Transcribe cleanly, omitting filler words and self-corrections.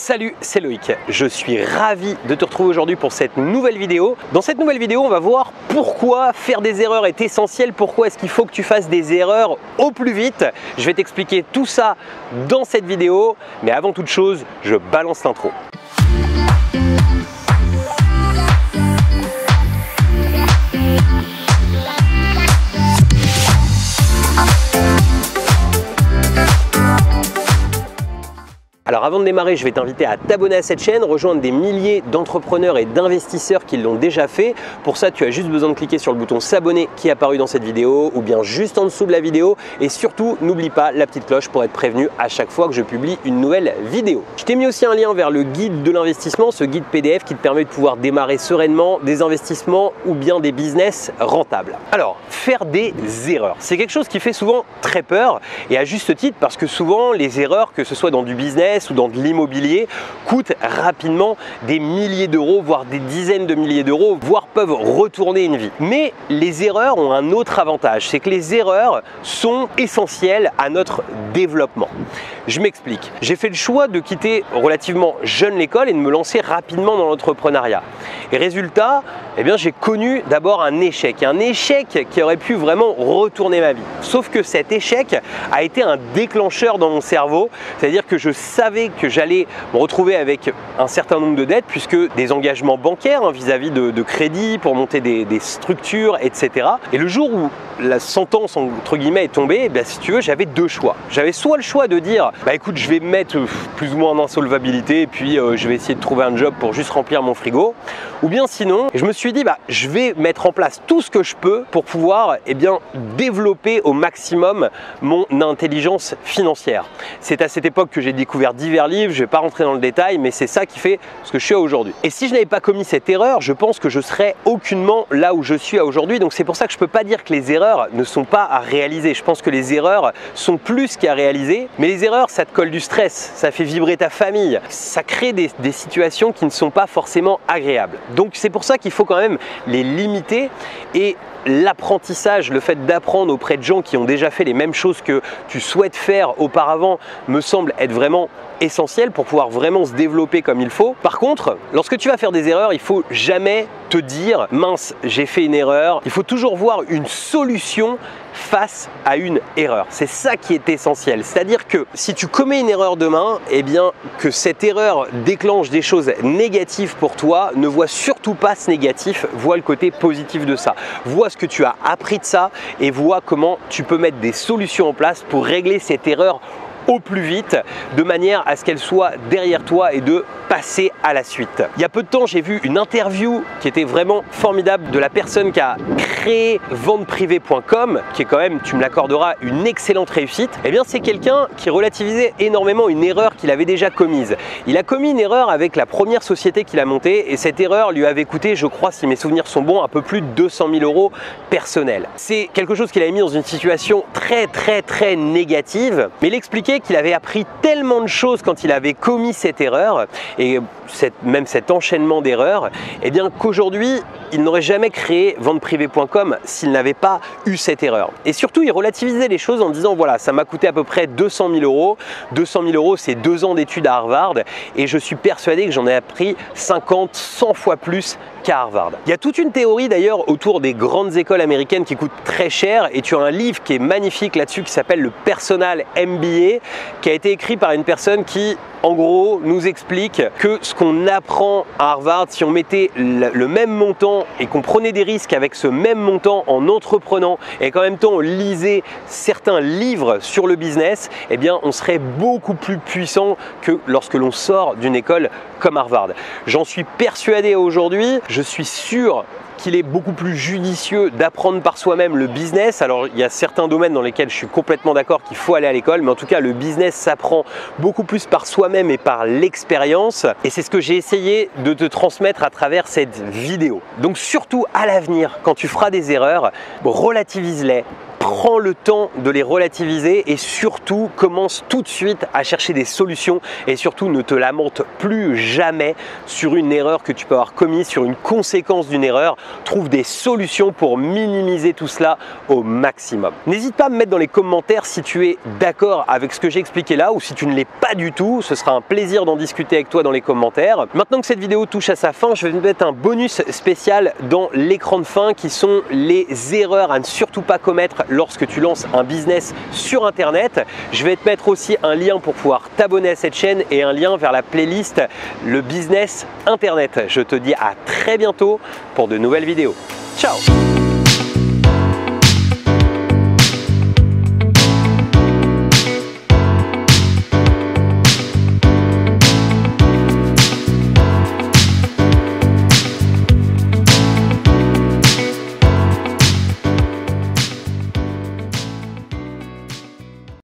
Salut, c'est Loïc. Je suis ravi de te retrouver aujourd'hui pour cette nouvelle vidéo. Dans cette nouvelle vidéo, on va voir pourquoi faire des erreurs est essentiel, pourquoi est-ce qu'il faut que tu fasses des erreurs au plus vite. Je vais t'expliquer tout ça dans cette vidéo, mais avant toute chose, je balance l'intro. Alors avant de démarrer, je vais t'inviter à t'abonner à cette chaîne, rejoindre des milliers d'entrepreneurs et d'investisseurs qui l'ont déjà fait. Pour ça, tu as juste besoin de cliquer sur le bouton s'abonner qui est apparu dans cette vidéo ou bien juste en dessous de la vidéo. Et surtout, n'oublie pas la petite cloche pour être prévenu à chaque fois que je publie une nouvelle vidéo. Je t'ai mis aussi un lien vers le guide de l'investissement, ce guide PDF qui te permet de pouvoir démarrer sereinement des investissements ou bien des business rentables. Alors, faire des erreurs, c'est quelque chose qui fait souvent très peur et à juste titre parce que souvent les erreurs, que ce soit dans du business ou dans de l'immobilier, coûtent rapidement des milliers d'euros, voire des dizaines de milliers d'euros, voire peuvent retourner une vie. Mais les erreurs ont un autre avantage, c'est que les erreurs sont essentielles à notre développement. Je m'explique. J'ai fait le choix de quitter relativement jeune l'école et de me lancer rapidement dans l'entrepreneuriat. Et résultat, eh bien, j'ai connu d'abord un échec qui aurait pu vraiment retourner ma vie. Sauf que cet échec a été un déclencheur dans mon cerveau, c'est-à-dire que je savais que j'allais me retrouver avec un certain nombre de dettes, puisque des engagements bancaires vis-à-vis de crédits pour monter des structures, etc. Et le jour où la sentence entre guillemets est tombée, eh bien, si tu veux, j'avais deux choix. J'avais soit le choix de dire, bah écoute, je vais me mettre plus ou moins en insolvabilité et puis je vais essayer de trouver un job pour juste remplir mon frigo, ou bien sinon, je me suis dit, bah je vais mettre en place tout ce que je peux pour pouvoir développer au maximum mon intelligence financière. C'est à cette époque que j'ai découvert divers livres, je ne vais pas rentrer dans le détail, mais c'est ça qui fait ce que je suis aujourd'hui. Et si je n'avais pas commis cette erreur, je pense que je serais aucunement là où je suis aujourd'hui. Donc c'est pour ça que je ne peux pas dire que les erreurs ne sont pas à réaliser. Je pense que les erreurs sont plus qu'à réaliser. Mais les erreurs, ça te colle du stress, ça fait vibrer ta famille, ça crée des situations qui ne sont pas forcément agréables. Donc c'est pour ça qu'il faut quand même les limiter. Et l'apprentissage, le fait d'apprendre auprès de gens qui ont déjà fait les mêmes choses que tu souhaites faire auparavant me semble être vraiment essentiel pour pouvoir vraiment se développer comme il faut. Par contre, lorsque tu vas faire des erreurs, il faut jamais te dire mince, j'ai fait une erreur. Il faut toujours voir une solution face à une erreur. C'est ça qui est essentiel. C'est-à-dire que si tu commets une erreur demain, eh bien que cette erreur déclenche des choses négatives pour toi, ne vois surtout pas ce négatif, vois le côté positif de ça. Vois ce que tu as appris de ça et vois comment tu peux mettre des solutions en place pour régler cette erreur au plus vite, de manière à ce qu'elle soit derrière toi et de passer à la suite. Il y a peu de temps, j'ai vu une interview qui était vraiment formidable de la personne qui a créé venteprivée.com, qui est quand même, tu me l'accorderas, une excellente réussite. Eh bien, c'est quelqu'un qui relativisait énormément une erreur qu'il avait déjà commise. Il a commis une erreur avec la première société qu'il a montée et cette erreur lui avait coûté, je crois, si mes souvenirs sont bons, un peu plus de 200 000 euros personnels. C'est quelque chose qu'il avait mis dans une situation très négative, mais il expliquait qu'il avait appris tellement de choses quand il avait commis cette erreur et même cet enchaînement d'erreurs, eh bien qu'aujourd'hui il n'aurait jamais créé venteprivée.com s'il n'avait pas eu cette erreur. Et surtout, il relativisait les choses en disant voilà, ça m'a coûté à peu près 200 000 euros. 200 000 euros, c'est 2 ans d'études à Harvard et je suis persuadé que j'en ai appris 50, 100 fois plus qu'à Harvard. Il y a toute une théorie d'ailleurs autour des grandes écoles américaines qui coûtent très cher et tu as un livre qui est magnifique là-dessus qui s'appelle le Personal MBA, qui a été écrit par une personne qui en gros nous explique que ce qu'on apprend à Harvard, si on mettait le même montant et qu'on prenait des risques avec ce même montant en entreprenant et qu'en même temps on lisait certains livres sur le business, eh bien on serait beaucoup plus puissant que lorsque l'on sort d'une école comme Harvard. J'en suis persuadé aujourd'hui, je suis sûr qu'il est beaucoup plus judicieux d'apprendre par soi-même le business. Alors il y a certains domaines dans lesquels je suis complètement d'accord qu'il faut aller à l'école, mais en tout cas le business s'apprend beaucoup plus par soi-même et par l'expérience. Et c'est ce que j'ai essayé de te transmettre à travers cette vidéo. Donc surtout à l'avenir, quand tu feras des erreurs, relativise-les, prends le temps de les relativiser et surtout commence tout de suite à chercher des solutions et surtout ne te lamente plus jamais sur une erreur que tu peux avoir commise, sur une conséquence d'une erreur. Trouve des solutions pour minimiser tout cela au maximum. N'hésite pas à me mettre dans les commentaires si tu es d'accord avec ce que j'ai expliqué là ou si tu ne l'es pas du tout. Ce sera un plaisir d'en discuter avec toi dans les commentaires. Maintenant que cette vidéo touche à sa fin, je vais te mettre un bonus spécial dans l'écran de fin qui sont les erreurs à ne surtout pas commettre lorsque tu lances un business sur internet. Je vais te mettre aussi un lien pour pouvoir t'abonner à cette chaîne et un lien vers la playlist Le Business Internet. Je te dis à très bientôt pour de nouvelles vidéos. Ciao!